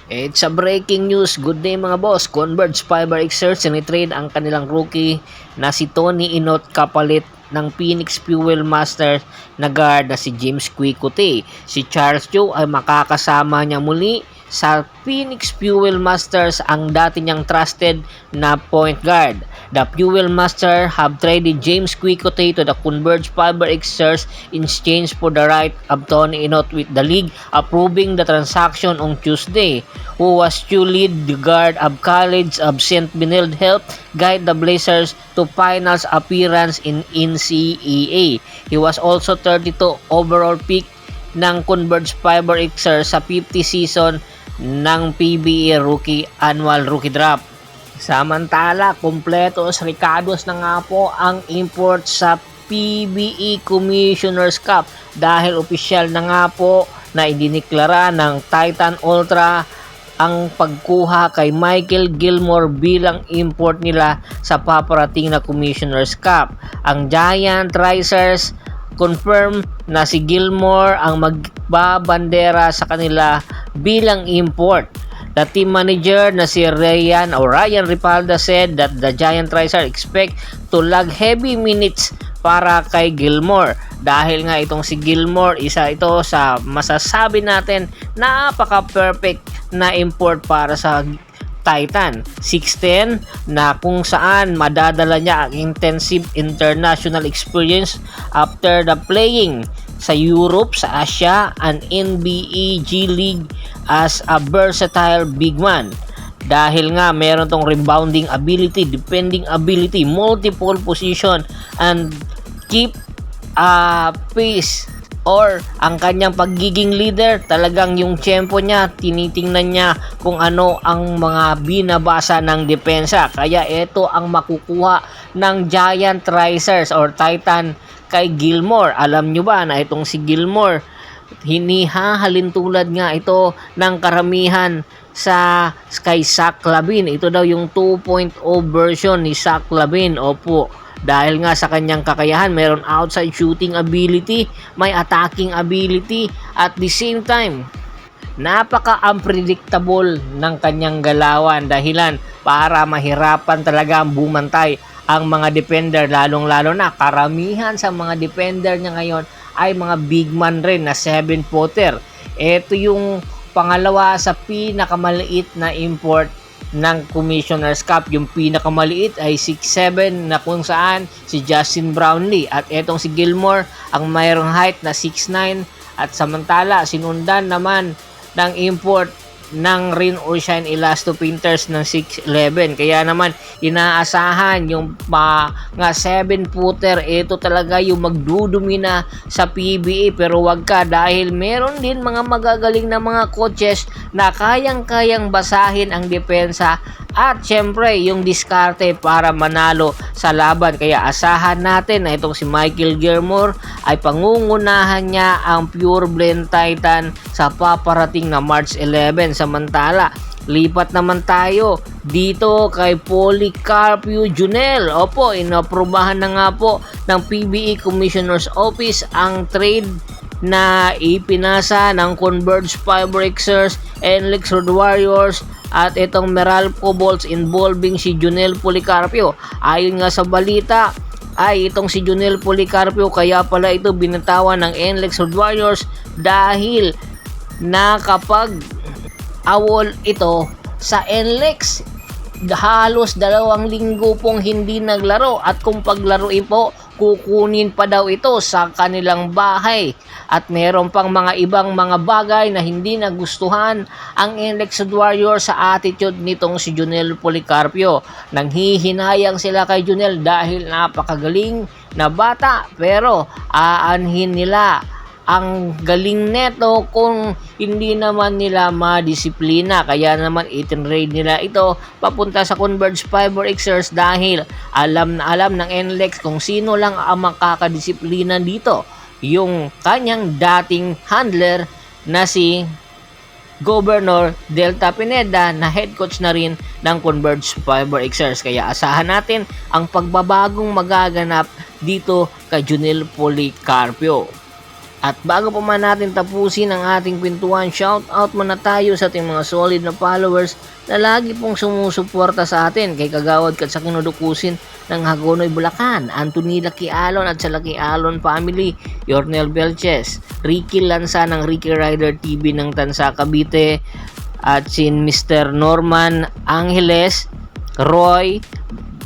It's a breaking news. Good day mga boss. Converge Fiber Xers sinitrade ang kanilang rookie na si Tony Inot kapalit ng Phoenix Fuel Master na guard na si James Quickote. Si Charles Joe ay makakasama niya muli sa Phoenix Fuel Masters, ang dati niyang trusted na point guard. The Fuel Master have traded James Quickote to the Converge Fiber Xers in exchange for the right of Tony Inot, with the league approving the transaction on Tuesday. Who was to lead the guard of College of St. Benilde help guide the Blazers to finals appearance in NCAA. He was also 32 overall pick ng Converge Fiber Xers sa 50 season ng PBA Annual Rookie Draft. Samantala, kumpletos recados na nga po ang import sa PBA Commissioner's Cup dahil opisyal na nga po na idiniklara ng Titan Ultra ang pagkuha kay Michael Gilmore bilang import nila sa paparating na Commissioner's Cup. Ang Giant Risers confirm na si Gilmore ang magbabandera sa kanila bilang import. The team manager na si Ryan Ripalda said that the Giant Risers expect to log heavy minutes para kay Gilmore. Dahil nga itong si Gilmore, isa ito sa masasabi natin napaka-perfect na import para sa Titan. 6'10" na kung saan madadala niya ang intensive international experience after the playing sa Europe, sa Asia, and NBA G League as a versatile big man. Dahil nga meron tong rebounding ability, defending ability, multiple position, and keep pace, or ang kanyang pagiging leader, talagang yung tempo niya, tinitingnan niya kung ano ang mga binabasa ng depensa. Kaya ito ang makukuha ng Giant Risers or Titan kay Gilmore. Alam nyo ba na itong si Gilmore, hinihahalin tulad nga ito ng karamihan sa kay Zach LaVine. Ito daw yung 2.0 version ni Zach LaVine. Opo, dahil nga sa kanyang kakayahan, meron outside shooting ability, may attacking ability, at the same time napaka-unpredictable ng kanyang galawan, dahilan para mahirapan talaga ang bumantay ang mga defender, lalong-lalo na karamihan sa mga defender niya ngayon ay mga big man rin na 7-footer. Ito yung pangalawa sa pinakamaliit na import ng Commissioner's Cup. Yung pinakamaliit ay 6'7" na kung saan si Justin Brownlee, at etong si Gilmore ang mayroong height na 6'9", at samantala sinundan naman ng import ng Rain or Shine Elasto Painters ng 6'11". Kaya naman inaasahan yung mga 7-footer, ito talaga yung magdudumina sa PBA. Pero wag ka, dahil meron din mga magagaling na mga coaches na kayang-kayang basahin ang depensa at syempre yung diskarte para manalo sa laban. Kaya asahan natin na itong si Michael Gilmore ay pangungunahan niya ang Pure Blend Titan sa paparating na March 11. Samantala, lipat naman tayo dito kay Policarpio Junel. Opo, inaprubahan na nga po ng PBA Commissioner's Office ang trade na ipinasa ng Converge Fiber Xers and Lex Road Warriors at itong Meralco Bolts involving si Junel Policarpio. Ayon nga sa balita ay itong si Junel Policarpio, kaya pala ito binatawan ng NLEX Road Warriors dahil nakapag awol ito sa NLEX. Halos 2 linggo pong hindi naglaro, at kung paglaruin po, kukunin pa daw ito sa kanilang bahay. At meron pang mga ibang mga bagay na hindi nagustuhan ang NLEX Warriors sa attitude nitong si Junel Policarpio. Nanghihinayang sila kay Junel dahil napakagaling na bata, pero aanhin nila ang galing neto kung hindi naman nila madisiplina. Kaya naman itinrade nila ito papunta sa Converge Fiber Xers dahil alam na alam ng NLEX kung sino lang ang makakadisiplina dito. Yung kanyang dating handler na si Governor Delta Pineda, na head coach na rin ng Converge Fiber Xers. Kaya asahan natin ang pagbabagong magaganap dito kay Junel Policarpio. At bago pa man natin tapusin ang ating kwentuhan, shout out muna tayo sa ating mga solid na followers na lagi pong sumusuporta sa atin kay Kagawad kat sa kinudukusin ng Hagonoy Bulacan, Anthony Laquialon at sa Laquialon family, Yornel Belches, Ricky Lanza ng Ricky Rider TV ng Tansa Cavite, at sin Mr. Norman Angeles, Roy,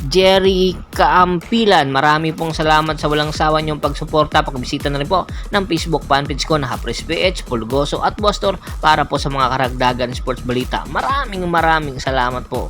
Jerry Kaampilan. Marami pong salamat sa walang sawa niyong pagsuporta. Pagbisita na rin po ng Facebook fanpage ko na Hapres PH, Pulgoso at Bostor para po sa mga karagdagan sports balita. Maraming salamat po.